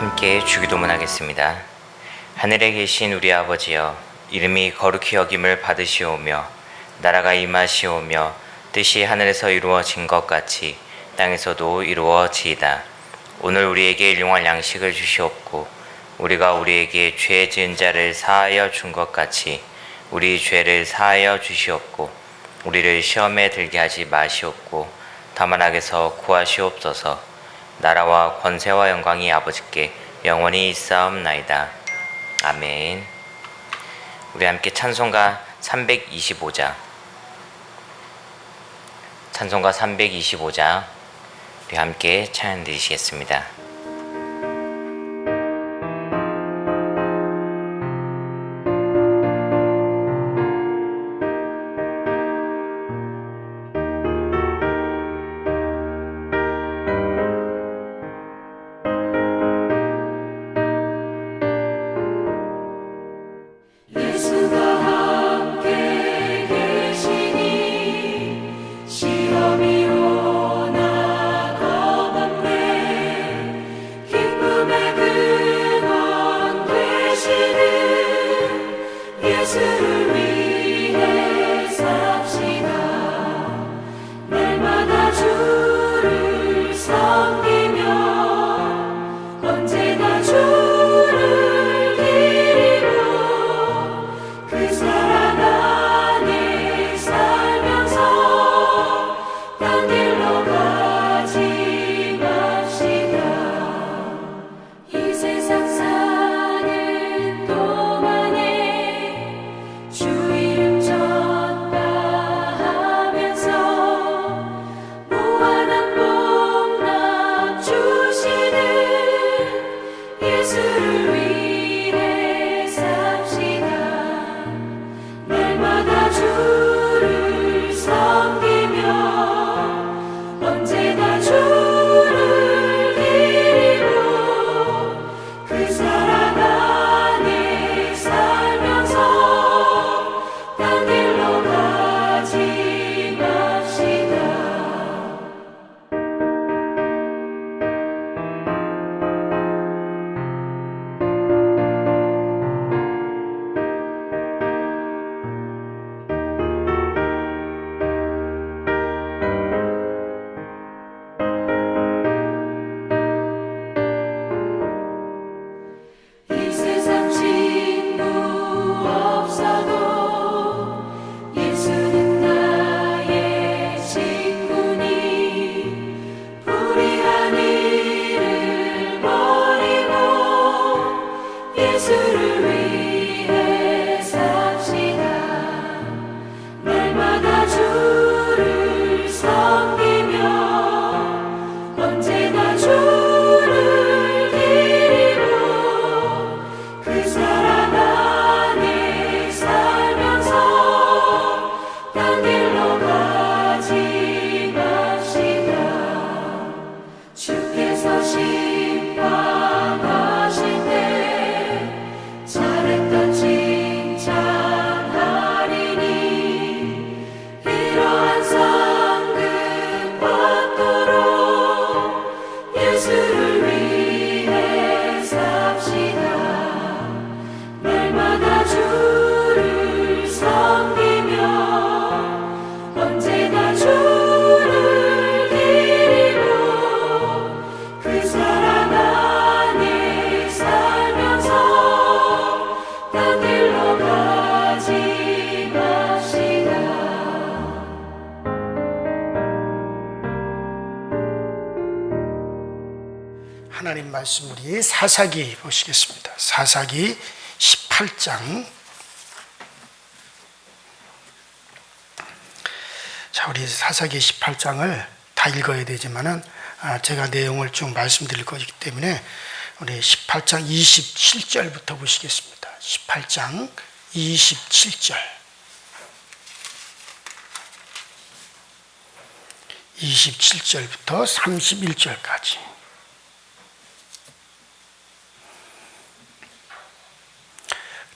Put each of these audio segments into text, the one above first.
함께 주기도문 하겠습니다. 하늘에 계신 우리 아버지여, 이름이 거룩히 여김을 받으시오며 나라가 임하시오며 뜻이 하늘에서 이루어진 것 같이 땅에서도 이루어지이다. 오늘 우리에게 일용할 양식을 주시옵고 우리가 우리에게 죄 지은 자를 사하여 준 것 같이 우리 죄를 사하여 주시옵고 우리를 시험에 들게 하지 마시옵고 다만 악에서 구하시옵소서. 나라와 권세와 영광이 아버지께 영원히 있사옵나이다. 아멘. 우리 함께 찬송가 325장, 찬송가 325장 우리 함께 찬양 드리시겠습니다. 하나님 말씀 우리 사사기 보시겠습니다. 사사기 18장. 자, 우리 사사기 18장을 다 읽어야 되지만은 제가 내용을 쭉 말씀드릴 거기 때문에 우리 18장 27절부터 보시겠습니다. 18장 27절. 27절부터 31절까지.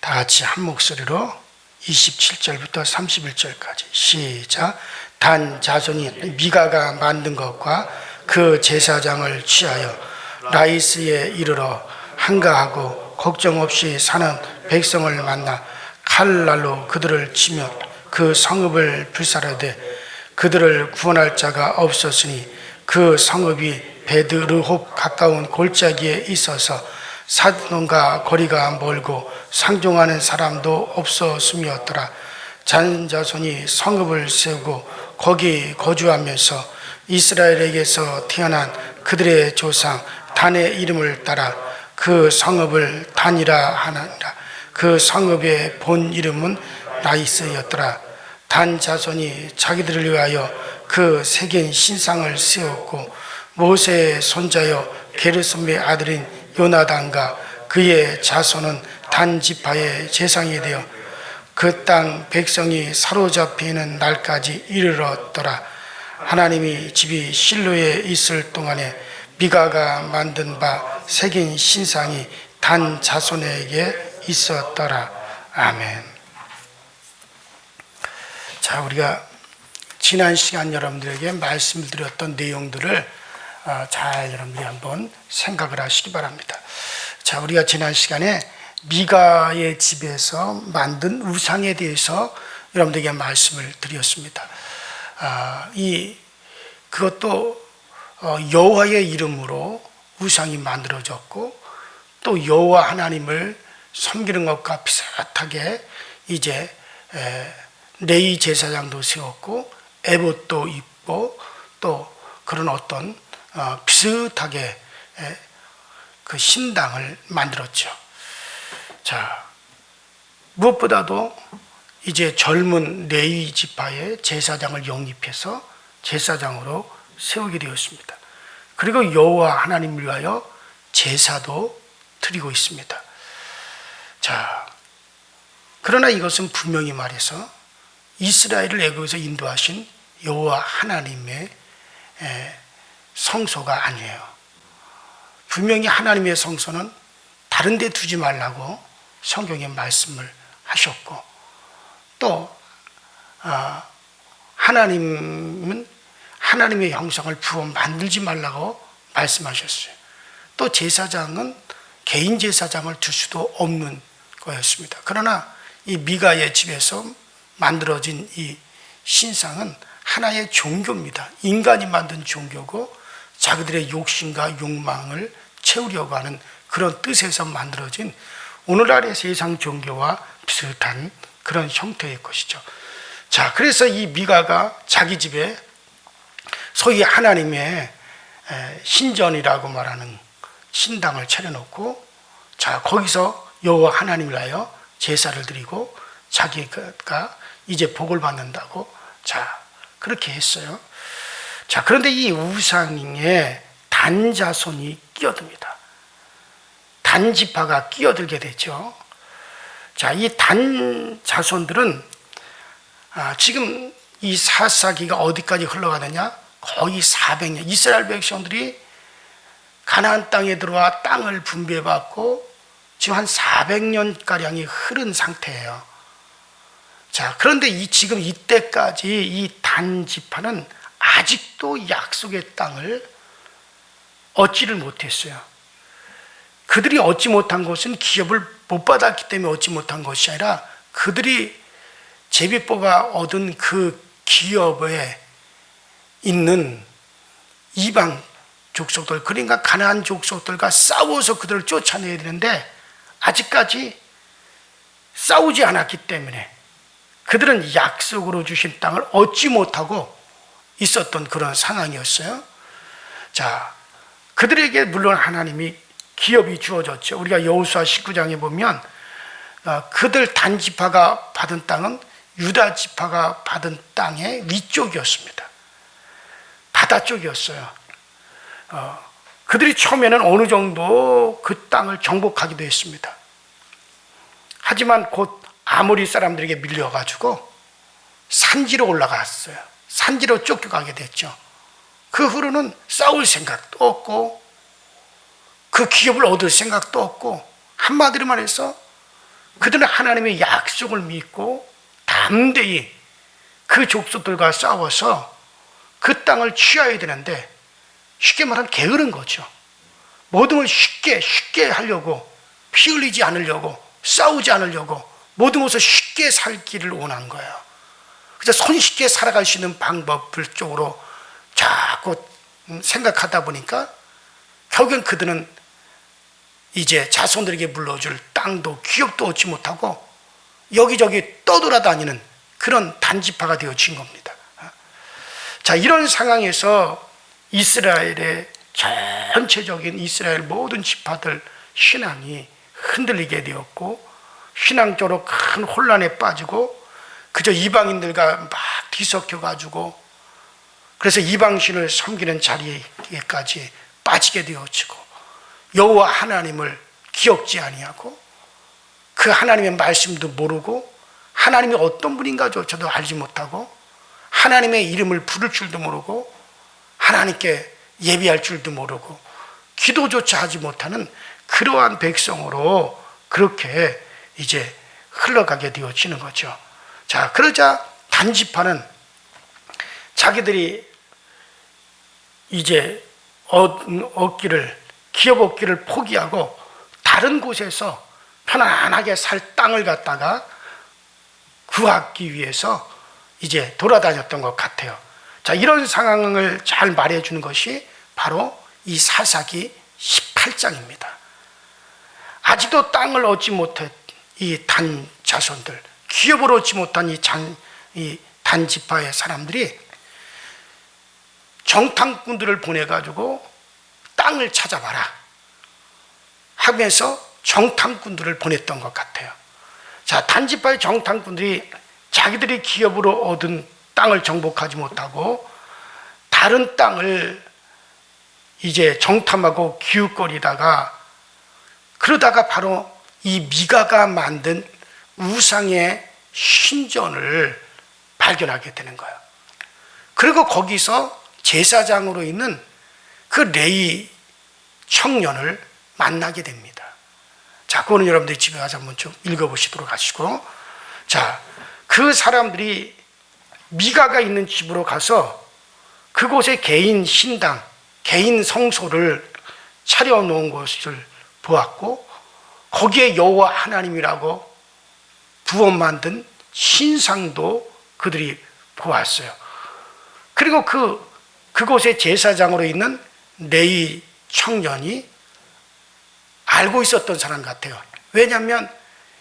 다 같이 한 목소리로 27절부터 31절까지 시작. 단 자손이 미가가 만든 것과 그 제사장을 취하여 라이스에 이르러 한가하고 걱정 없이 사는 백성을 만나 칼날로 그들을 치며 그 성읍을 불사르되 그들을 구원할 자가 없었으니 그 성읍이 베드르홉 가까운 골짜기에 있어서 사돈과 거리가 멀고 상종하는 사람도 없었음이었더라. 잔자손이 성읍을 세우고 거기 거주하면서 이스라엘에게서 태어난 그들의 조상 단의 이름을 따라 그 성읍을 단이라 하니라. 그 성읍의 본 이름은 나이스였더라. 단 자손이 자기들을 위하여 그 세겐 신상을 세웠고 모세의 손자여 게르솜의 아들인 요나단과 그의 자손은 단 지파의 제상이 되어 그 땅 백성이 사로잡히는 날까지 이르렀더라. 하나님이 집이 실로에 있을 동안에 미가가 만든 바 새긴 신상이 단 자손에게 있었더라. 아멘. 자, 우리가 지난 시간 여러분들에게 말씀을 드렸던 내용들을 잘 여러분들이 한번 생각을 하시기 바랍니다. 자, 우리가 지난 시간에 미가의 집에서 만든 우상에 대해서 여러분들에게 말씀을 드렸습니다. 그것도 여호와의 이름으로 우상이 만들어졌고 또 여호와 하나님을 섬기는 것과 비슷하게 이제 레위 제사장도 세웠고 에봇도 입고 또 그런 어떤 비슷하게 그 신당을 만들었죠. 자, 무엇보다도 이제 젊은 레위 지파의 제사장을 영입해서 제사장으로 세우게 되었습니다. 그리고 여호와 하나님을 위하여 제사도 드리고 있습니다. 자, 그러나 이것은 분명히 말해서 이스라엘을 애굽에서 인도하신 여호와 하나님의 성소가 아니에요. 분명히 하나님의 성소는 다른 데 두지 말라고 성경에 말씀을 하셨고 또 하나님은 하나님의 형상을 부어 만들지 말라고 말씀하셨어요. 또 제사장은 개인 제사장을 둘 수도 없는 거였습니다. 그러나 이 미가의 집에서 만들어진 이 신상은 하나의 종교입니다. 인간이 만든 종교고 자기들의 욕심과 욕망을 채우려고 하는 그런 뜻에서 만들어진 오늘날의 세상 종교와 비슷한 그런 형태의 것이죠. 자, 그래서 이 미가가 자기 집에 소위 하나님의 신전이라고 말하는 신당을 차려놓고 자, 거기서 여호와 하나님을 위하여 제사를 드리고 자기가 이제 복을 받는다고 자, 그렇게 했어요. 자, 그런데 이 우상에 단자손이 끼어듭니다. 단지파가 끼어들게 되죠. 자, 이 단자손들은 지금 이 사사기가 어디까지 흘러가느냐? 거의 400년. 이스라엘 백성들이 가나안 땅에 들어와 땅을 분배받고 지금 한 400년가량이 흐른 상태예요. 자, 그런데 지금 이때까지 이 단지파는 아직도 약속의 땅을 얻지를 못했어요. 그들이 얻지 못한 것은 기업을 못 받았기 때문에 얻지 못한 것이 아니라 그들이 제비 뽑아 얻은 그 기업에 있는 이방 족속들, 그러니까 가나안 족속들과 싸워서 그들을 쫓아내야 되는데 아직까지 싸우지 않았기 때문에 그들은 약속으로 주신 땅을 얻지 못하고 있었던 그런 상황이었어요. 자, 그들에게 물론 하나님이 기업이 주어졌죠. 우리가 여호수아 19장에 보면 그들 단지파가 받은 땅은 유다 지파가 받은 땅의 위쪽이었습니다. 바다 쪽이었어요. 그들이 처음에는 어느 정도 그 땅을 정복하기도 했습니다. 하지만 곧 아모리 사람들에게 밀려가지고 산지로 올라갔어요. 산지로 쫓겨가게 됐죠. 그 후로는 싸울 생각도 없고 그 기업을 얻을 생각도 없고 한마디로 말해서 그들은 하나님의 약속을 믿고 담대히 그 족속들과 싸워서 그 땅을 취하야 되는데 쉽게 말하면 게으른 거죠. 모든 걸 쉽게 하려고, 피 흘리지 않으려고, 싸우지 않으려고, 모든 것을 쉽게 살기를 원한 거예요. 그래서 손쉽게 살아갈 수 있는 방법을 쪽으로 자꾸 생각하다 보니까 결국엔 그들은 이제 자손들에게 물려줄 땅도 기업도 얻지 못하고 여기저기 떠돌아다니는 그런 단지파가 되어진 겁니다. 자, 이런 상황에서 이스라엘의 전체적인 이스라엘 모든 지파들 신앙이 흔들리게 되었고 신앙적으로 큰 혼란에 빠지고 그저 이방인들과 막 뒤섞여 가지고 그래서 이방신을 섬기는 자리에까지 빠지게 되어지고 여호와 하나님을 기억지 아니하고 그 하나님의 말씀도 모르고 하나님이 어떤 분인가조차도 알지 못하고 하나님의 이름을 부를 줄도 모르고 하나님께 예비할 줄도 모르고 기도조차 하지 못하는 그러한 백성으로 그렇게 이제 흘러가게 되어지는 거죠. 자, 그러자 단지파는 자기들이 이제 기업 얻기를 포기하고 다른 곳에서 편안하게 살 땅을 갖다가 구하기 위해서 이제 돌아다녔던 것 같아요. 자, 이런 상황을 잘 말해주는 것이 바로 이 사사기 18장입니다. 아직도 땅을 얻지 못한 이 단 자손들, 기업을 얻지 못한 이 단지파의 사람들이 정탐꾼들을 보내가지고 땅을 찾아봐라 하면서 정탐꾼들을 보냈던 것 같아요. 자, 단지파의 정탐꾼들이 자기들이 기업으로 얻은 땅을 정복하지 못하고 다른 땅을 이제 정탐하고 기웃거리다가 그러다가 바로 이 미가가 만든 우상의 신전을 발견하게 되는 거예요. 그리고 거기서 제사장으로 있는 그 레위 청년을 만나게 됩니다. 자, 그거는 여러분들이 집에 가서 한번 좀 읽어보시도록 하시고, 자, 그 사람들이 미가가 있는 집으로 가서 그곳에 개인 신당, 개인 성소를 차려놓은 것을 보았고 거기에 여호와 하나님이라고 부어 만든 신상도 그들이 보았어요. 그리고 그곳의 제사장으로 있는 레위 청년이 알고 있었던 사람 같아요. 왜냐하면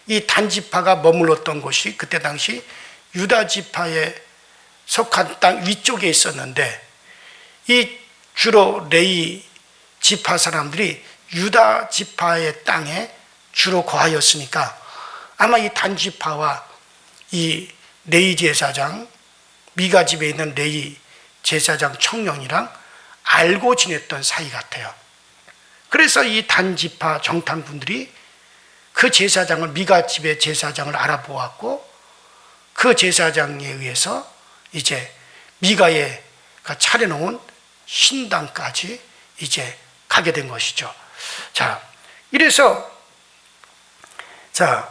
이 단지파가 머물렀던 곳이 그때 당시 유다 지파에 속한 땅 위쪽에 있었는데 이 주로 레위 지파 사람들이 유다 지파의 땅에 주로 거하였으니까 아마 이 단지파와 이 레위 제사장 미가 집에 있는 레위 제사장 청년이랑 알고 지냈던 사이 같아요. 그래서 이 단지파 정탐꾼들이 그 제사장을 미가 집의 제사장을 알아보았고 그 제사장에 의해서 이제 미가가 차려놓은 신당까지 이제 가게 된 것이죠. 자, 이래서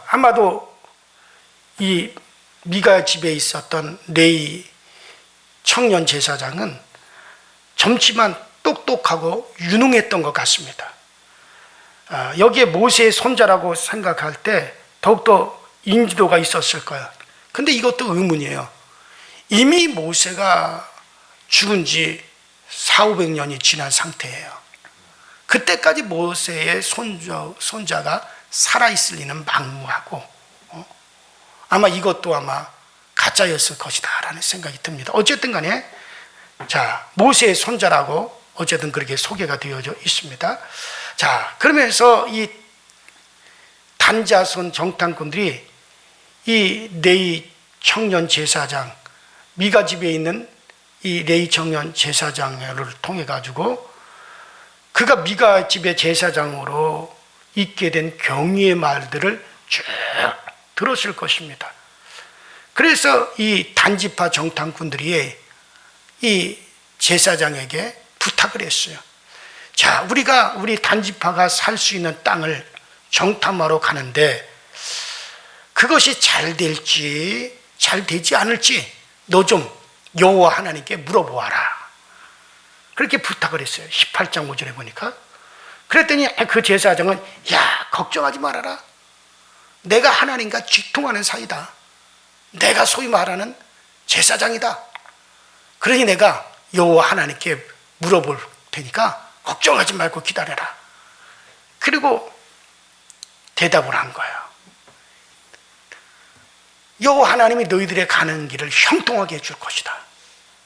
아마도 이 미가 집에 있었던 레위 청년 제사장은 젊지만 똑똑하고 유능했던 것 같습니다. 여기에 모세의 손자라고 생각할 때 더욱더 인지도가 있었을 거예요. 근데 이것도 의문이에요. 이미 모세가 죽은 지 400~500년이 지난 상태예요. 그때까지 모세의 손자가 살아있을 리는 막무하고 아마 이것도 아마 가짜였을 것이다 라는 생각이 듭니다. 어쨌든 간에 자, 모세의 손자라고 어쨌든 그렇게 소개가 되어져 있습니다. 자, 그러면서 이 단자손 정탐꾼들이 이 레위 청년 제사장 미가 집에 있는 이 레위 청년 제사장을 통해 가지고 그가 미가 집의 제사장으로 있게 된 경위의 말들을 쭉 들었을 것입니다. 그래서 이 단지파 정탐꾼들이 이 제사장에게 부탁을 했어요. 자, 우리 단지파가 살 수 있는 땅을 정탐하러 가는데 그것이 잘 될지 잘 되지 않을지 너 좀 여호와 하나님께 물어보아라. 그렇게 부탁을 했어요. 18장 5절에 보니까. 그랬더니 그 제사장은 야, 걱정하지 말아라. 내가 하나님과 직통하는 사이다. 내가 소위 말하는 제사장이다. 그러니 내가 여호와 하나님께 물어볼 테니까 걱정하지 말고 기다려라. 그리고 대답을 한 거예요. 여호와 하나님이 너희들의 가는 길을 형통하게 해줄 것이다.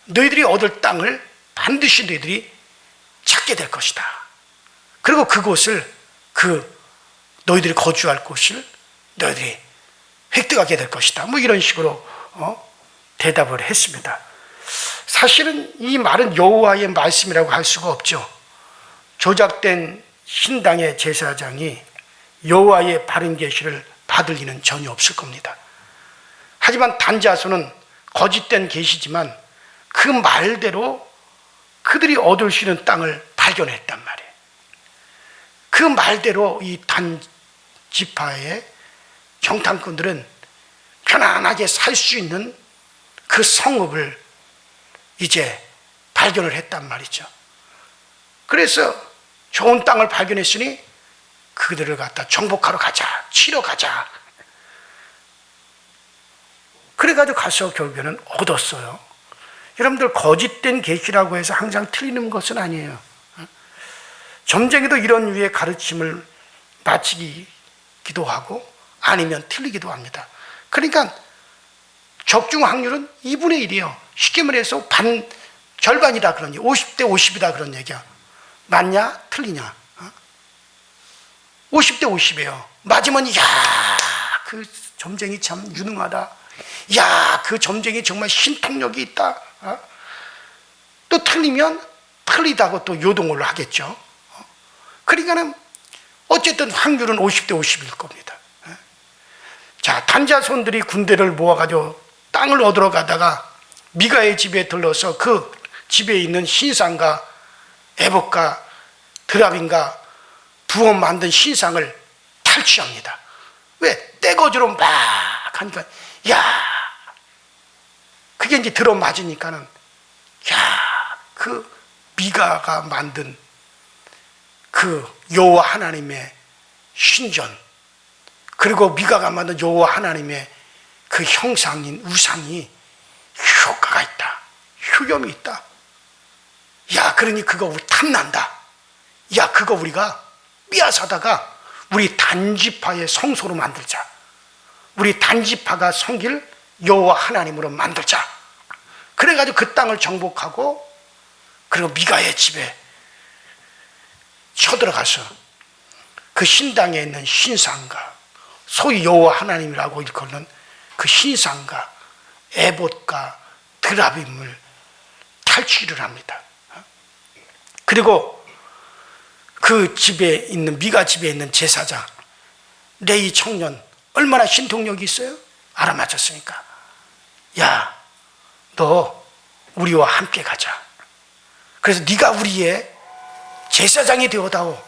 너희들이 얻을 땅을 반드시 너희들이 찾게 될 것이다. 그리고 그곳을 너희들이 거주할 곳을 너희들이 획득하게 될 것이다. 뭐 이런 식으로 대답을 했습니다. 사실은 이 말은 여호와의 말씀이라고 할 수가 없죠. 조작된 신당의 제사장이 여호와의 바른 계시를 받을 리는 전혀 없을 겁니다. 하지만 단자손은 거짓된 계시지만 그 말대로 그들이 얻을 수 있는 땅을 발견했단 말이에요. 그 말대로 이 단지파의 정탐꾼들은 편안하게 살 수 있는 그 성읍을 이제 발견을 했단 말이죠. 그래서 좋은 땅을 발견했으니 그들을 갖다 정복하러 가자, 치러 가자. 그래가지고 가서 결국에는 얻었어요. 여러분들, 거짓된 계시라고 해서 항상 틀리는 것은 아니에요. 점쟁이도 이런 유의 가르침을 마치기도 하고 아니면 틀리기도 합니다. 그러니까 적중 확률은 2분의 1이에요. 쉽게 말해서 절반이다 그런 얘기, 50대 50이다 그런 얘기야. 맞냐? 틀리냐? 50대 50이에요. 맞으면 야, 그 점쟁이 참 유능하다. 야, 그 점쟁이 정말 신통력이 있다. 또 틀리면 틀리다고 또 요동을 하겠죠. 그러니까는 어쨌든 확률은 50대 50일 겁니다. 자, 단자손들이 군대를 모아가지고 땅을 얻으러 가다가 미가의 집에 들러서 그 집에 있는 신상과 에봇과 드라빈과 부업 만든 신상을 탈취합니다. 왜? 떼거지로 막 하니까, 야, 그게 이제 들어맞으니까는, 야, 그 미가가 만든 그 여호와 하나님의 신전, 그리고 미가가 만든 여호와 하나님의 그 형상인 우상이 효과가 있다, 효염이 있다. 야, 그러니 그거 우리 탐난다. 야, 그거 우리가 빼앗아다가 우리 단지파의 성소로 만들자. 우리 단지파가 섬길 여호와 하나님으로 만들자. 그래가지고 그 땅을 정복하고, 그리고 미가의 집에 쳐들어가서 그 신당에 있는 신상과, 소위 여호와 하나님이라고 일컫는 그 신상과 에봇과 드라빔을 탈취를 합니다. 그리고 그 집에 있는, 미가 집에 있는 제사장 레위 청년, 얼마나 신통력이 있어요? 알아맞혔으니까, 야, 너 우리와 함께 가자. 그래서 네가 우리의 제사장이 되어다오.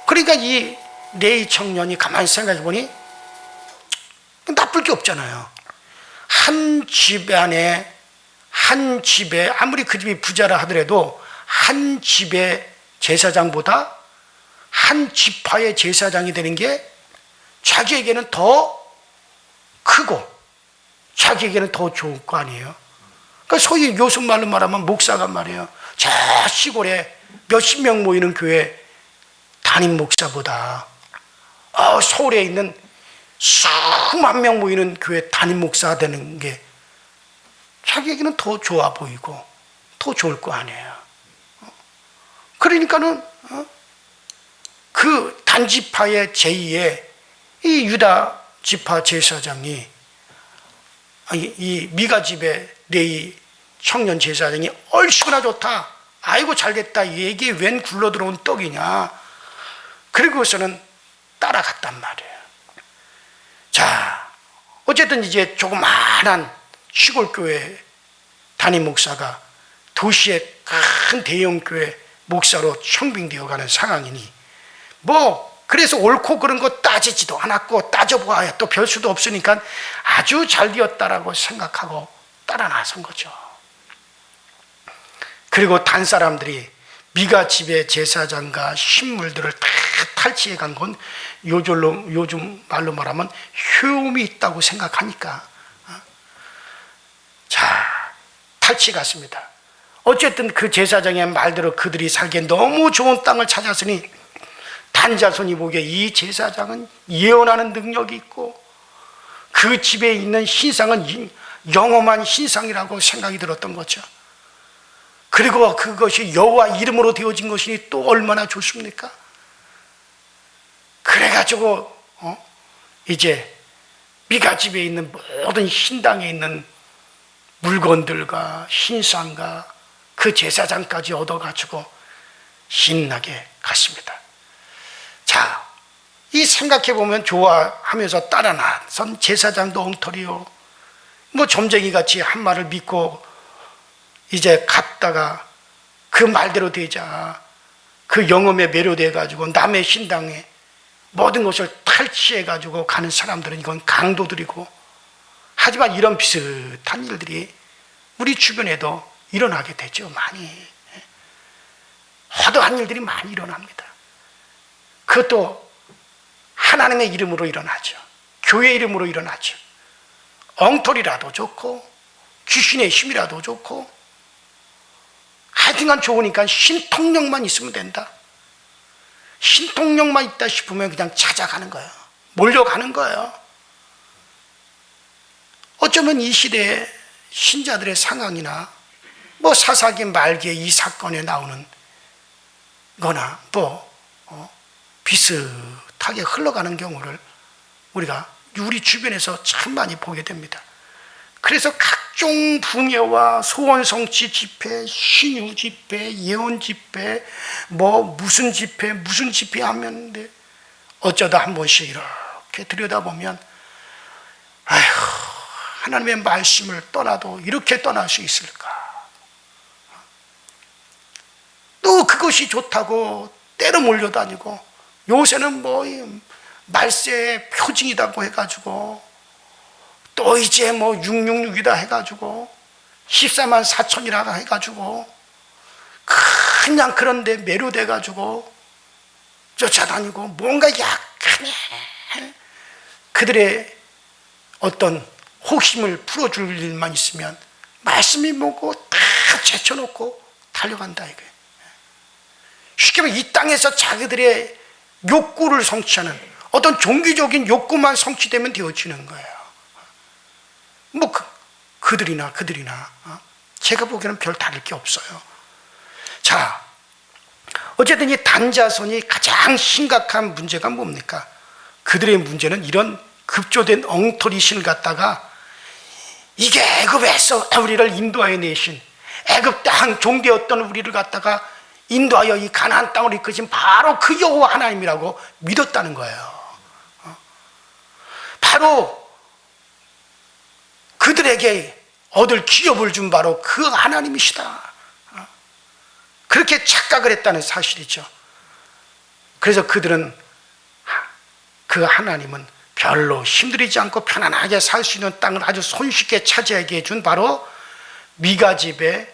그러니까 이 레위 청년이 가만히 생각해 보니 나쁠 게 없잖아요. 한 집안에, 한 집에, 아무리 그 집이 부자라 하더라도 한 집의 제사장보다 한 지파의 제사장이 되는 게 자기에게는 더 크고 자기에게는 더 좋을 거 아니에요. 그러니까 소위 요즘 말로 말하면 목사가 말이에요, 저 시골에 몇십 명 모이는 교회 담임 목사보다 서울에 있는 수만 명 모이는 교회 담임 목사가 되는 게 자기에게는 더 좋아 보이고 더 좋을 거 아니에요. 그러니까는 그 단지파의 제2의 이 유다 지파 제사장이, 이 미가 집의 레위 청년 제사장이 얼씨구나 좋다, 아이고 잘됐다, 이게 웬 굴러 들어온 떡이냐. 그리고서는 따라갔단 말이에요. 자, 어쨌든 이제 조그마한 시골교회 담임 목사가 도시의 큰 대형교회 목사로 청빙되어 가는 상황이니, 그래서 옳고 그른 거 따지지도 않았고, 따져보아야 또 별 수도 없으니까 아주 잘 되었다라고 생각하고 따라 나선 거죠. 그리고 단 사람들이 미가 집의 제사장과 신물들을 다 탈취해 간 건 요즘 말로 말하면 효험이 있다고 생각하니까 자 탈취 갔습니다. 어쨌든 그 제사장의 말대로 그들이 살기에 너무 좋은 땅을 찾았으니 단자손이 보기에 이 제사장은 예언하는 능력이 있고 그 집에 있는 신상은 영험한 신상이라고 생각이 들었던 거죠. 그리고 그것이 여호와 이름으로 되어진 것이니 또 얼마나 좋습니까? 그래가지고 이제 미가 집에 있는 모든 신당에 있는 물건들과 신상과 그 제사장까지 얻어가지고 신나게 갔습니다. 자, 이 생각해보면 좋아하면서 따라 나선 제사장도 엉터리요. 뭐 점쟁이같이 한 말을 믿고 이제 갔다가 그 말대로 되자 그 영험에 매료돼가지고 남의 신당에 모든 것을 탈취해가지고 가는 사람들은 이건 강도들이고, 하지만 이런 비슷한 일들이 우리 주변에도 일어나게 되죠. 많이 허다한 일들이 많이 일어납니다. 그것도 하나님의 이름으로 일어나죠. 교회 이름으로 일어나죠. 엉터리라도 좋고 귀신의 힘이라도 좋고 하여튼간 좋으니까 신통력만 있으면 된다. 신통력만 있다 싶으면 그냥 찾아가는 거예요. 몰려가는 거예요. 어쩌면 이 시대의 신자들의 상황이나 뭐 사사기 말기에 이 사건에 나오는 거나 뭐 비슷하게 흘러가는 경우를 우리가 우리 주변에서 참 많이 보게 됩니다. 그래서 각종 붕괴와 소원성취 집회, 신유 집회, 예언 집회, 뭐 무슨 집회 하면 돼. 어쩌다 한 번씩 이렇게 들여다보면 아휴, 하나님의 말씀을 떠나도 이렇게 떠날 수 있을까? 또 그것이 좋다고 때로 몰려다니고, 요새는 뭐 말세의 표징이라고 해가지고 또 이제 뭐 666이다 해가지고 14만 4천이라 해가지고 그냥 그런데 매료돼가지고 쫓아다니고 뭔가 약간의 그들의 어떤 호심을 풀어줄 일만 있으면 말씀이 뭐고 다 제쳐놓고 달려간다 이거예요. 쉽게 말해 이 땅에서 자기들의 욕구를 성취하는 어떤 종교적인 욕구만 성취되면 되어지는 거예요. 뭐 그들이나 제가 보기에는 별 다를 게 없어요. 자, 어쨌든 이 단자손이 가장 심각한 문제가 뭡니까? 그들의 문제는 이런 급조된 엉터리 신 갖다가 이게 애굽에서 우리를 인도하여 내신 애굽 땅 종되었던 우리를 갖다가 인도하여 이 가나안 땅을 이끄신 바로 그 여호와 하나님이라고 믿었다는 거예요. 바로 그들에게 얻을 기업을 준 바로 그 하나님이시다. 그렇게 착각을 했다는 사실이죠. 그래서 그들은 그 하나님은 별로 힘들이지 않고 편안하게 살 수 있는 땅을 아주 손쉽게 차지하게 해준 바로 미가 집의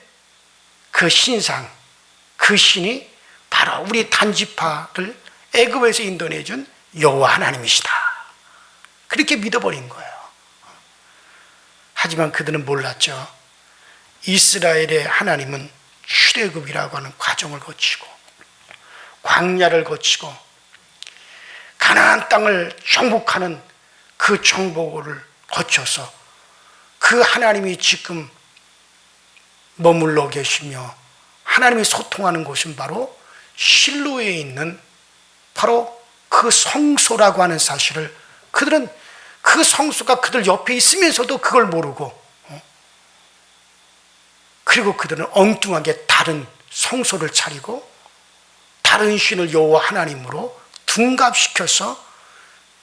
그 신상, 그 신이 바로 우리 단지파를 애굽에서 인도내준 여호와 하나님이시다. 그렇게 믿어버린 거예요. 하지만 그들은 몰랐죠. 이스라엘의 하나님은 출애굽이라고 하는 과정을 거치고 광야를 거치고 가나안 땅을 정복하는 그 정복을 거쳐서 그 하나님이 지금 머물러 계시며 하나님이 소통하는 곳은 바로 실로에 있는 바로 그 성소라고 하는 사실을 그들은 그 성소가 그들 옆에 있으면서도 그걸 모르고, 그리고 그들은 엉뚱하게 다른 성소를 차리고 다른 신을 여호와 하나님으로 둔갑시켜서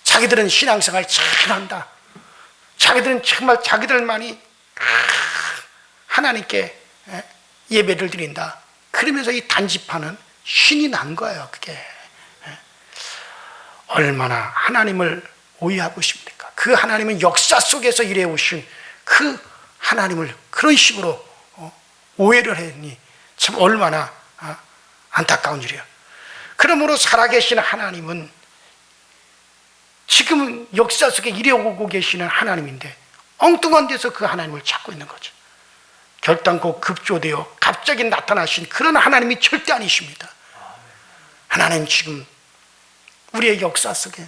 자기들은 신앙생활 잘한다, 자기들은 정말 자기들만이 하나님께 예배를 드린다, 그러면서 이 단지파는 신이 난 거예요. 그게 얼마나 하나님을 오해하고 싶습니까? 그 하나님은 역사 속에서 일해오신 그 하나님을 그런 식으로 오해를 했니 참 얼마나 안타까운 일이에요. 그러므로 살아계신 하나님은 지금 역사 속에 이래오고 계시는 하나님인데 엉뚱한 데서 그 하나님을 찾고 있는 거죠. 결단코 급조되어 갑자기 나타나신 그런 하나님이 절대 아니십니다. 하나님 지금 우리의 역사 속에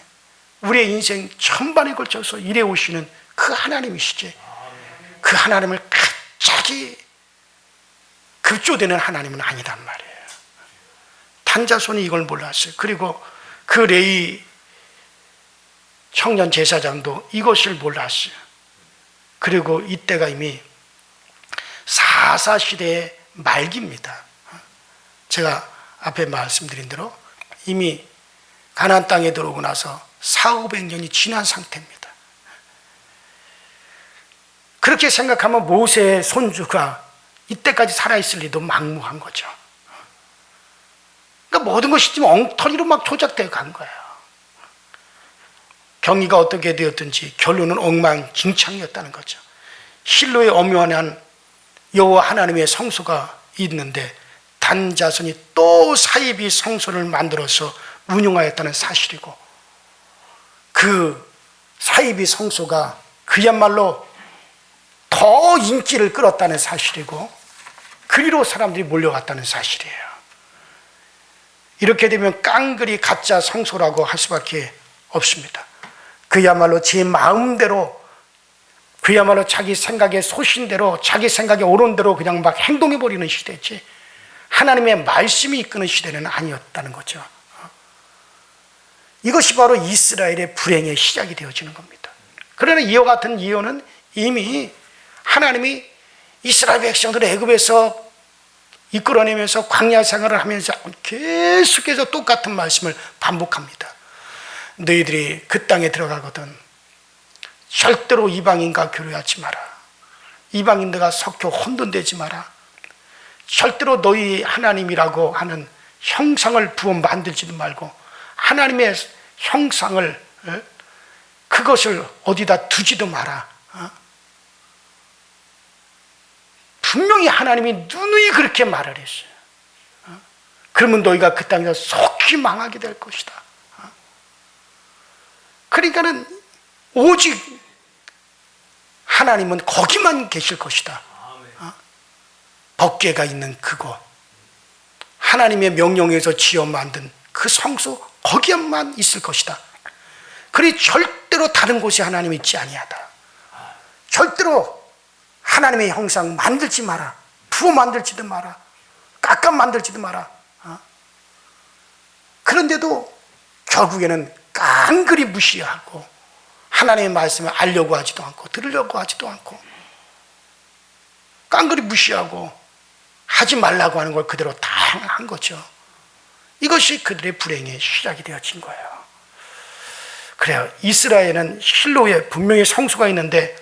우리의 인생 전반에 걸쳐서 이래 오시는 그 하나님이시지, 그 하나님을 갑자기 급조되는 하나님은 아니란 말이에요. 단자손이 이걸 몰랐어요. 그리고 그 레위 청년 제사장도 이것을 몰랐어요. 그리고 이때가 이미 사사시대의 말기입니다. 제가 앞에 말씀드린 대로 이미 가나안 땅에 들어오고 나서 400~500년이 지난 상태입니다. 그렇게 생각하면 모세의 손주가 이때까지 살아있을 리도 막무한 거죠. 그러니까 모든 것이 지금 엉터리로 막 조작되어 간 거예요. 경위가 어떻게 되었든지 결론은 엉망진창이었다는 거죠. 실로의 엄연한 여호와 하나님의 성소가 있는데 단자손이 또 사이비 성소를 만들어서 운영하였다는 사실이고, 그 사이비 성소가 그야말로 더 인기를 끌었다는 사실이고 그리로 사람들이 몰려갔다는 사실이에요. 이렇게 되면 깡그리 가짜 성소라고 할 수밖에 없습니다. 그야말로 제 마음대로, 그야말로 자기 생각의 소신대로, 자기 생각의 옳은대로 그냥 막 행동해버리는 시대지, 하나님의 말씀이 이끄는 시대는 아니었다는 거죠. 이것이 바로 이스라엘의 불행의 시작이 되어지는 겁니다. 그러나 이와 같은 예언은 이미 하나님이 이스라엘 백성들을 애굽에서 이끌어내면서 광야 생활을 하면서 계속해서 똑같은 말씀을 반복합니다. 너희들이 그 땅에 들어가거든 절대로 이방인과 교류하지 마라. 이방인들과 섞여 혼돈되지 마라. 절대로 너희 하나님이라고 하는 형상을 부어 만들지도 말고 하나님의 형상을, 그것을 어디다 두지도 마라. 분명히 하나님이 누누이 그렇게 말을 했어요. 그러면 너희가 그 땅에서 속히 망하게 될 것이다. 그러니까는 오직 하나님은 거기만 계실 것이다. 법궤가 있는 그곳, 하나님의 명령에서 지어 만든 그 성소, 거기에만 있을 것이다. 그리 절대로 다른 곳에 하나님이 있지 아니하다. 절대로 하나님의 형상 만들지 마라. 부어 만들지도 마라. 깎아 만들지도 마라. 그런데도 결국에는 깡그리 무시하고 하나님의 말씀을 알려고 하지도 않고 들으려고 하지도 않고 깡그리 무시하고 하지 말라고 하는 걸 그대로 다 한 거죠. 이것이 그들의 불행의 시작이 되어진 거예요. 그래요. 이스라엘은 실로에 분명히 성소가 있는데,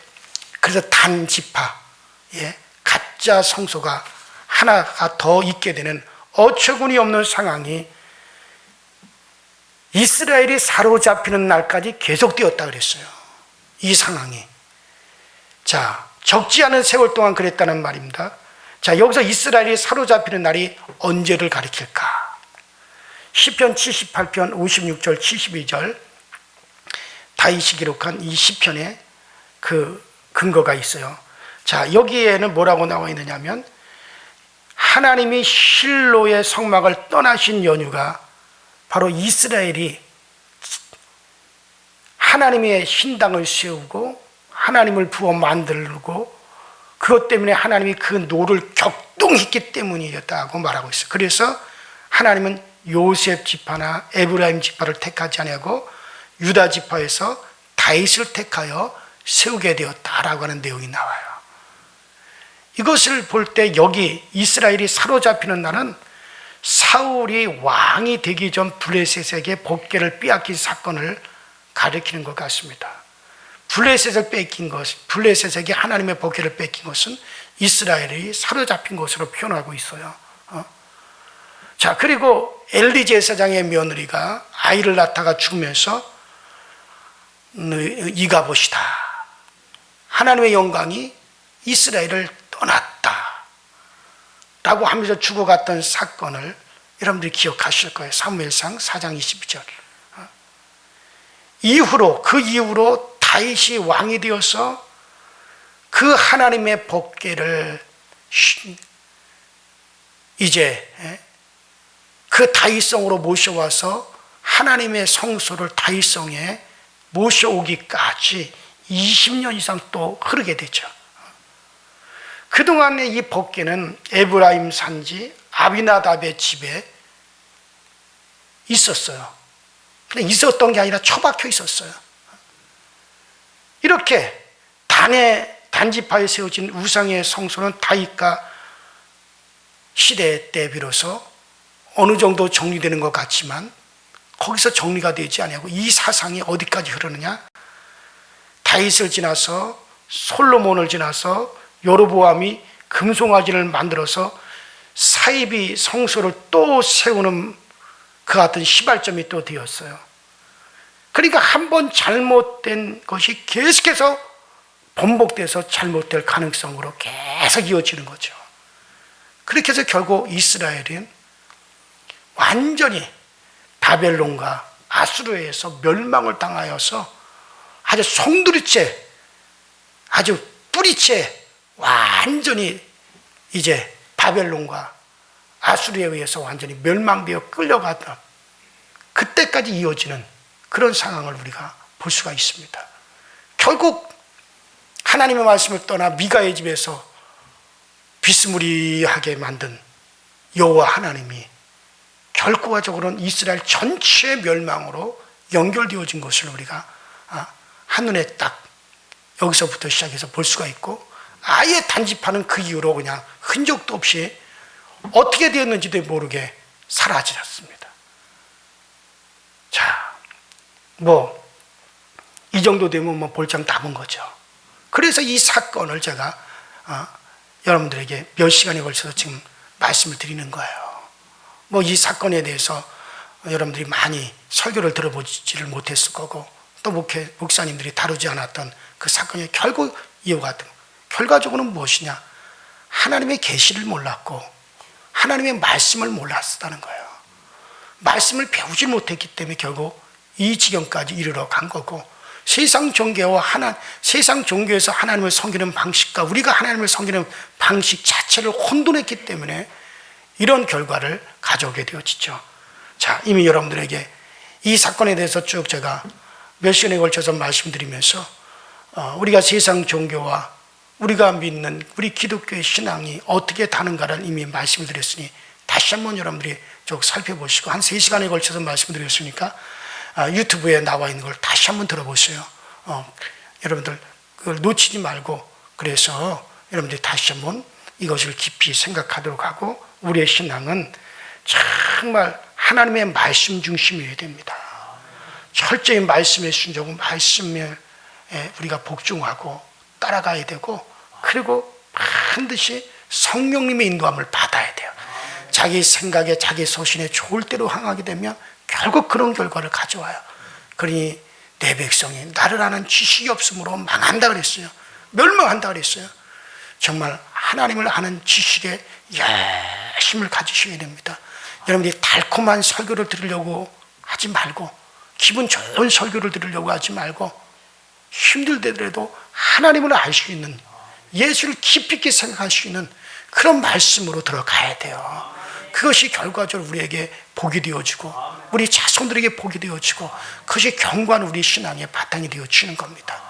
그래서 단지파, 가짜 성소가 하나가 더 있게 되는 어처구니 없는 상황이 이스라엘이 사로잡히는 날까지 계속되었다 그랬어요. 이 상황이. 자, 적지 않은 세월 동안 그랬다는 말입니다. 자, 여기서 이스라엘이 사로잡히는 날이 언제를 가리킬까? 시편 78편 56절 72절 다윗이 기록한 이 시편에 그 근거가 있어요. 자, 여기에는 뭐라고 나와 있느냐면, 하나님이 실로의 성막을 떠나신 연유가 바로 이스라엘이 하나님의 신당을 세우고 하나님을 부어 만들고 그것 때문에 하나님이 그 노를 격동했기 때문이었다고 말하고 있어요. 그래서 하나님은 요셉 지파나 에브라임 지파를 택하지 아니하고 유다 지파에서 다윗을 택하여 세우게 되었다라고 하는 내용이 나와요. 이것을 볼 때 여기 이스라엘이 사로잡히는 날은 사울이 왕이 되기 전 블레셋에게 법궤를 빼앗긴 사건을 가리키는 것 같습니다. 블레셋을 뺏긴 것, 블레셋에게 하나님의 법궤를 뺏긴 것은 이스라엘이 사로잡힌 것으로 표현하고 있어요. 자, 그리고 엘리 제사장의 며느리가 아이를 낳다가 죽으면서 이가봇이다. 하나님의 영광이 이스라엘을 떠났다 라고 하면서 죽어갔던 사건을 여러분들이 기억하실 거예요. 사무엘상 4장 22절. 이후로, 그 이후로 다윗이 왕이 되어서 그 하나님의 법궤를 이제 그 다윗성으로 모셔와서 하나님의 성소를 다윗성에 모셔오기까지 20년 이상 또 흐르게 되죠. 그동안의 이 법궤는 에브라임 산지 아비나답의 집에 있었어요. 그냥 있었던 게 아니라 처박혀 있었어요. 이렇게 단지파에 세워진 우상의 성소는 다윗과 시대 때 비로소 어느 정도 정리되는 것 같지만 거기서 정리가 되지 아니하고 이 사상이 어디까지 흐르느냐? 다윗을 지나서 솔로몬을 지나서 여로보암이 금송아지를 만들어서 사입이 성소를 또 세우는 그 같은 시발점이 또 되었어요. 그러니까 한 번 잘못된 것이 계속해서 번복돼서 잘못될 가능성으로 계속 이어지는 거죠. 그렇게 해서 결국 이스라엘은 완전히 바벨론과 아수르에서 멸망을 당하여서 아주 송두리째, 아주 뿌리째 완전히 이제 바벨론과 아수르에 의해서 완전히 멸망되어 끌려가던 그때까지 이어지는 그런 상황을 우리가 볼 수가 있습니다. 결국 하나님의 말씀을 떠나 미가의 집에서 비스무리하게 만든 여호와 하나님이 결과적으로는 이스라엘 전체의 멸망으로 연결되어진 것을 우리가 한눈에 딱 여기서부터 시작해서 볼 수가 있고, 아예 단집하는 그 이후로 그냥 흔적도 없이 어떻게 되었는지도 모르게 사라졌습니다. 자, 이 정도 되면 볼장 다 본 거죠. 그래서 이 사건을 제가 여러분들에게 몇 시간에 걸쳐서 지금 말씀을 드리는 거예요. 이 사건에 대해서 여러분들이 많이 설교를 들어보지를 못했을 거고, 또 목사님들이 다루지 않았던 그 사건의 결과적으로는 무엇이냐? 하나님의 계시를 몰랐고 하나님의 말씀을 몰랐다는 거예요. 말씀을 배우지 못했기 때문에 결국 이 지경까지 이르러 간 거고, 세상 종교에서 하나님을 섬기는 방식과 우리가 하나님을 섬기는 방식 자체를 혼돈했기 때문에 이런 결과를 가져오게 되어지죠. 자, 이미 여러분들에게 이 사건에 대해서 쭉 제가 몇 시간에 걸쳐서 말씀드리면서 우리가 세상 종교와 우리가 믿는 우리 기독교의 신앙이 어떻게 다른가를 이미 말씀을 드렸으니 다시 한번 여러분들이 쭉 살펴보시고, 한 3시간에 걸쳐서 말씀드렸으니까 유튜브에 나와 있는 걸 다시 한번 들어보세요. 여러분들 그걸 놓치지 말고, 그래서 여러분들이 다시 한번 이것을 깊이 생각하도록 하고, 우리의 신앙은 정말 하나님의 말씀 중심이어야 됩니다. 철저히 말씀에 순종하고 말씀에 우리가 복종하고 따라가야 되고, 그리고 반드시 성령님의 인도함을 받아야 돼요. 자기 생각에 자기 소신에 좋을 대로 향하게 되면 결국 그런 결과를 가져와요. 그러니 내 백성이 나를 아는 지식이 없으므로 망한다 그랬어요. 멸망한다 그랬어요. 정말 하나님을 아는 지식에 열심을 가지셔야 됩니다. 여러분들이 달콤한 설교를 들으려고 하지 말고, 기분 좋은 설교를 들으려고 하지 말고, 힘들더라도 하나님을 알 수 있는, 예수를 깊이 있게 생각할 수 있는 그런 말씀으로 들어가야 돼요. 그것이 결과적으로 우리에게 복이 되어지고 우리 자손들에게 복이 되어지고, 그것이 견고한 우리 신앙의 바탕이 되어지는 겁니다.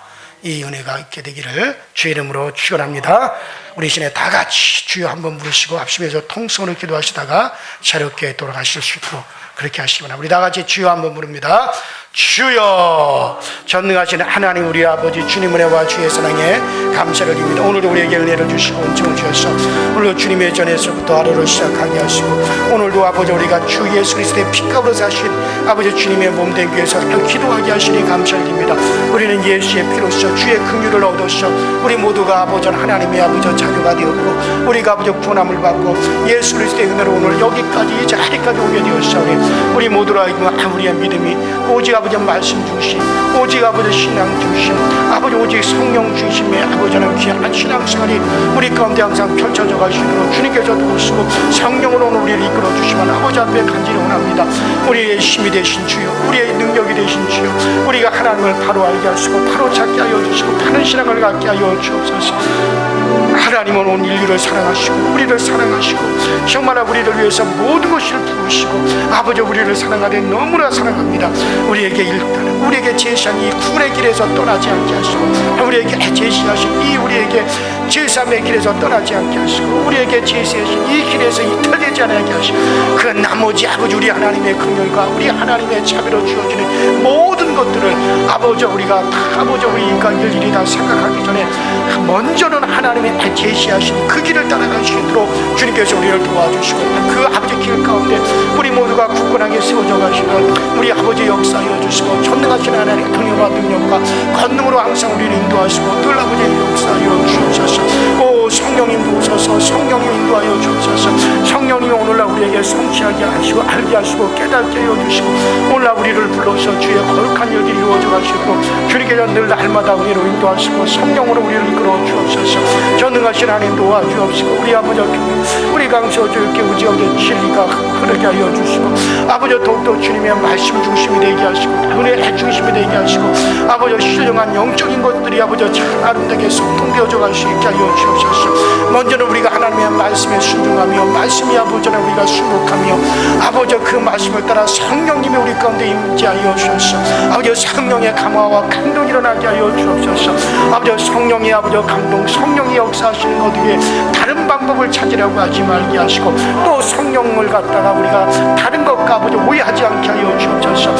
이 은혜가 있게 되기를 주의 이름으로 축원합니다. 우리 신에 다 같이 주여 한번 부르시고 합심해서 통성으로 기도하시다가 자유롭게 돌아가실 수 있도록 그렇게 하시기 바랍니다. 우리 다 같이 주여 한번 부릅니다. 주여, 전능하신 하나님 우리 아버지, 주님 은혜와 주의 사랑에 감사를 드립니다. 오늘도 우리에게 은혜를 주시고 은총을 주셔서 오늘도 주님의 전에서부터 하루를 시작하게 하시고, 오늘도 아버지 우리가 주 예수 그리스도의 피값으로 사신 아버지 주님의 몸된 교회에서 또 기도하게 하시니 감사를 드립니다. 우리는 예수의 피로써 주의 긍휼을 얻으셔 우리 모두가 아버지 하나님의 아버지 자녀가 되었고, 우리가 아버지 구원함을 받고 예수 그리스도의 은혜로 오늘 여기까지 이 자리까지 오게 되었사오니, 우리 모두로 하여금 우리의 믿음이 오직 아버지 아버지 말씀 중심, 오직 아버지 신앙 중심, 아버지 오직 성령 중심의 아버지는 귀한 신앙생활이 우리 가운데 항상 펼쳐져 가시도록 주님께서 도우시고 성령으로 우리를 이끌어 주시면 아버지 앞에 간절히 원합니다. 우리의 힘이 되신 주여, 우리의 능력이 되신 주여, 우리가 하나님을 바로 알게 하시고 바로 찾게 하여 주시고 바른 신앙을 갖게 하여 주옵소서. 하나님은 온 인류를 사랑하시고 우리를 사랑하시고 정말 우리를 위해서 모든 것을 부으시고 아버지 우리를 사랑하되 너무나 사랑합니다. 우리에게 일단 우리에게 제시한 이 구원의 길에서 떠나지 않게 하시고 우리에게 제시하신 이 우리에게 제3의 길에서 떠나지 않게 하시고 우리에게 제시하신 이 길에서 이탈되지 않게 하시고 그 나머지 아버지 우리 하나님의 긍휼과 우리 하나님의 자비로 주어지는 모든 것들을 아버지 우리가 다 아버지 우리가 일일이 다 생각하기 전에 먼저는 하나님의 제시하신 그 길을 따라가시도록 주님께서 우리를 도와주시고 그 아버지 길 가운데 우리 모두가 굳건하게 세워져 가시는 우리 아버지 역사하여 주시고 전능하신 하나님의 통일과 능력과 권능으로 항상 우리를 인도하시고 늘 아버지 역사하여 주옵소서. 오 성령님도 오셔서 성령님 인도하여 주옵소서. 성령님이 오늘날 우리에게 성취하게 하시고 알게 하시고 깨닫게 하여 주시고 오늘날 우리를 불러서 주의 거룩한 일이 이루어져 가시고 주님께서 늘 날마다 우리를 인도하시고 성령으로 우리를 이끌어 주옵소서. 전능하신 하나님 도와주옵시고 우리 아버지 우리 강서주께 우지하게 진리가 흐르게 하여 주시고 아버지 더욱더 주님의 말씀 중심이 되게 하시고 은혜의 중심이 되게 하시고 아버지 신령한 영적인 것들이 아버지 잘 아름답게 소통되어져 갈 수 있게 하여 주옵소서. 먼저는 우리가 하나님의 말씀에 순종하며 말씀이 아버지는 우리가 순복하며 아버지 그 말씀을 따라 성령님이 우리 가운데 임재하여 주옵소서. 아버지 성령의 감화와 감동이 일어나게 하여 주옵소서. 아버지 성령의 아버지 감동 성령이 역사하시는 것 위에 다른 방법을 찾으려고 하지 말게 하시고 또 성령을 갖다가 우리가 다른 것과 아버지 오해하지 않게 하여 주옵소서.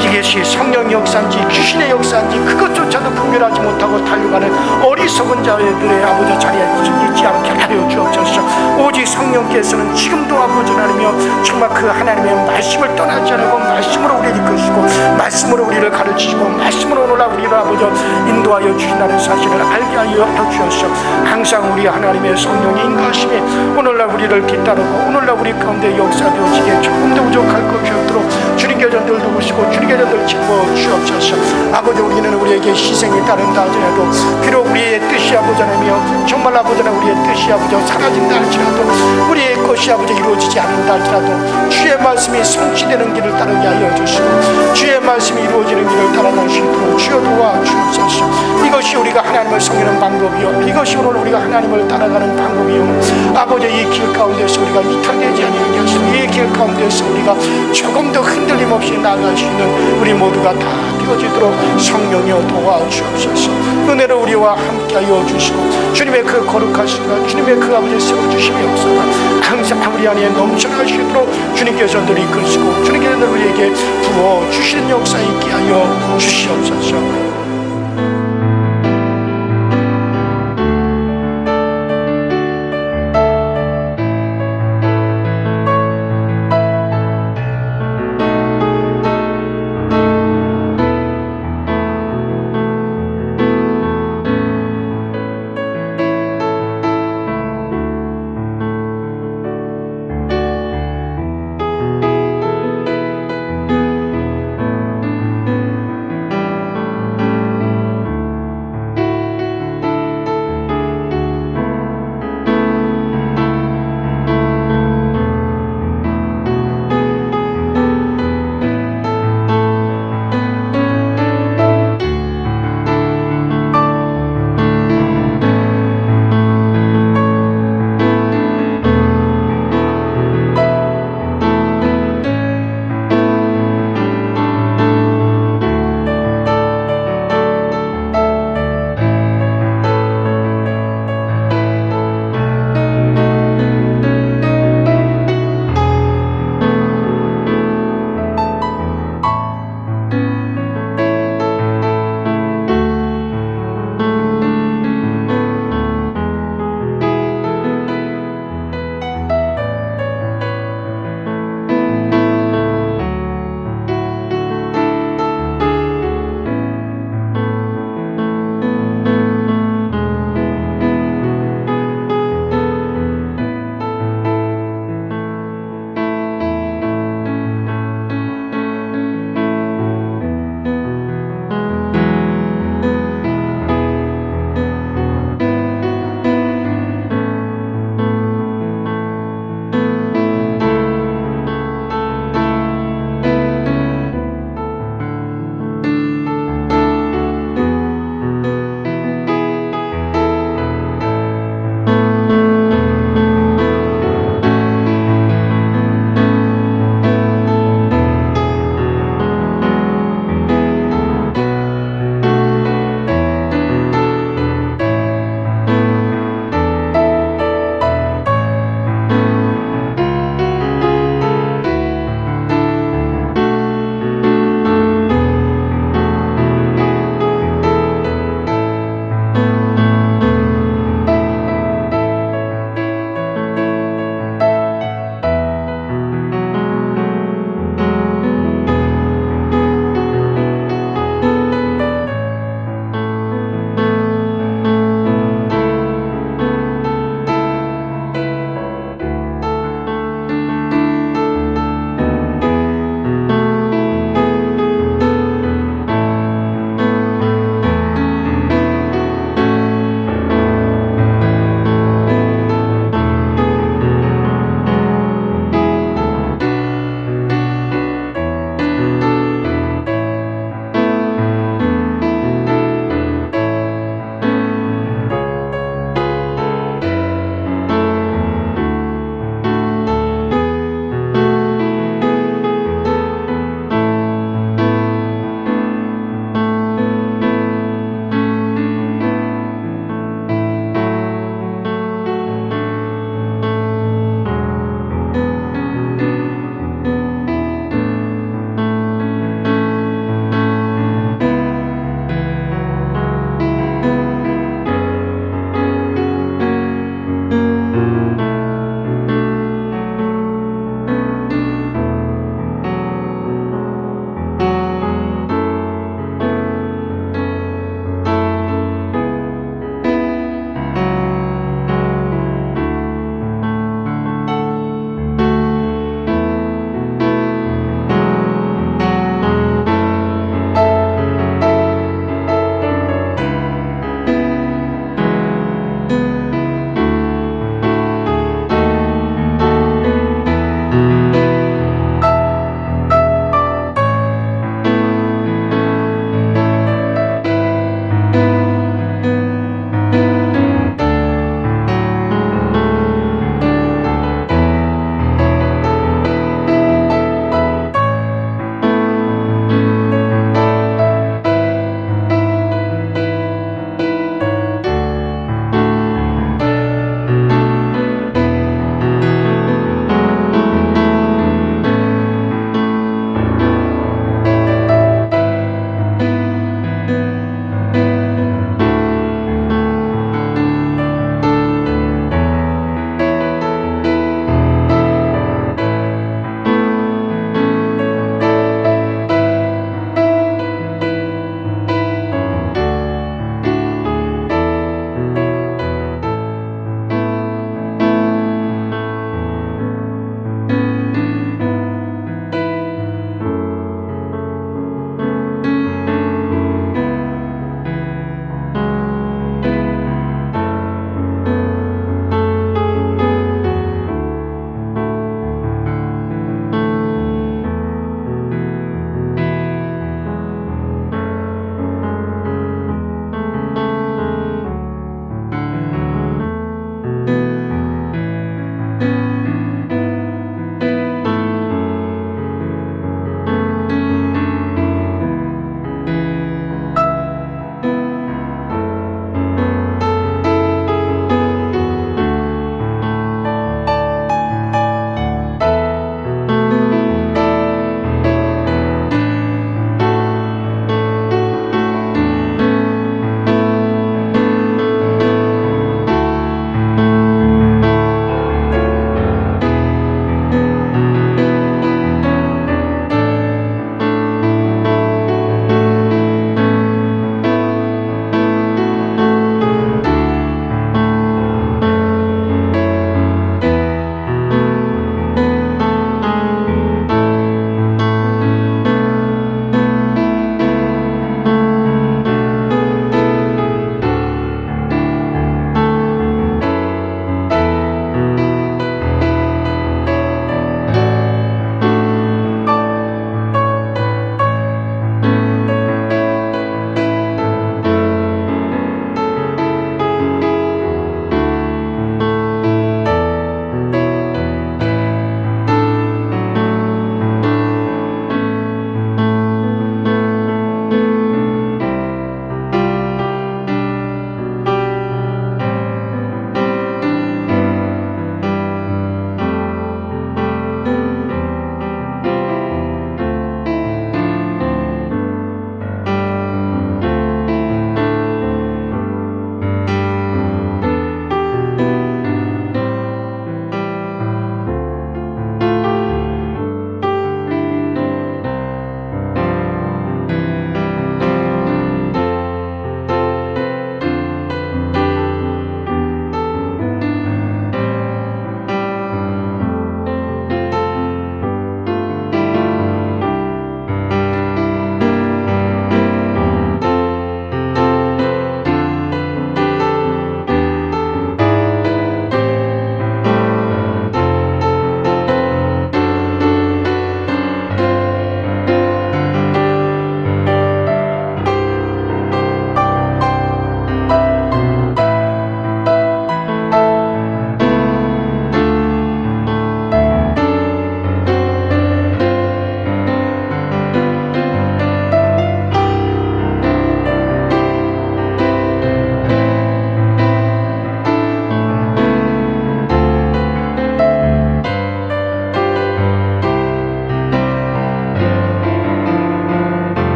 이것이 성령의 역사인지 귀신의 역사인지 그것조차도 분별하지 못하고 달려가는 어리석은 자들의 아버지 자리에 있지 않게 하여 주옵소서. 오직 성령께서는 지금도 아버지 하나님이여 정말 그 하나님의 말씀을 떠나지 않고 말씀으로 우리를 이끄시고 말씀으로 우리를 가르치시고 말씀으로 오늘날 우리를 아버지 인도하여 주신다는 사실을 알게 하여 주옵소서. 항상 우리 하나님의 성령이 인도하심에 오늘날 우리를 뒤따르고 오늘날 우리 가운데 역사되어지게 조금 더 부족할 것이 없도록 주님께서 늘 도우시고 주님께서 늘 지켜 주옵소서. 아버지 우리는 우리에게 희생이 따른다 하더라도 비록 우리의 뜻이 아버지 하나님이여 정말 아버지 하나님 우리의 뜻이 아버지 사라진다 할지라도 우리의 것이 아버지 이루어지지 않는다 할지라도 주의 말씀이 성취되는 길을 따르게 하여 주시고 주의 말씀이 이루어지는 길을 따라갈 수 있도록 주여 도와주옵소서. 이것이 우리가 하나님을 섬기는 방법이요 이것이 오늘 우리가 하나님을 따라가는 방법이요 아버지 이 길 가운데서 우리가 이탈되지 않게 하시고 이 길 가운데서 우리가 조금 더 흔들림 없이 나아갈 수 있는 우리 모두가 다 되어지도록 성령이여 도와주옵소서. 은혜로 우리와 함께하여 주시고 주님의 그 거룩하심과 주님의 그 아버지 세워주심의 역사가 항상 우리 안에 넘쳐나시도록 주님께서 늘 이끄시고 주님께서 늘 우리에게 부어주시는 역사 있게 하여 주시옵소서.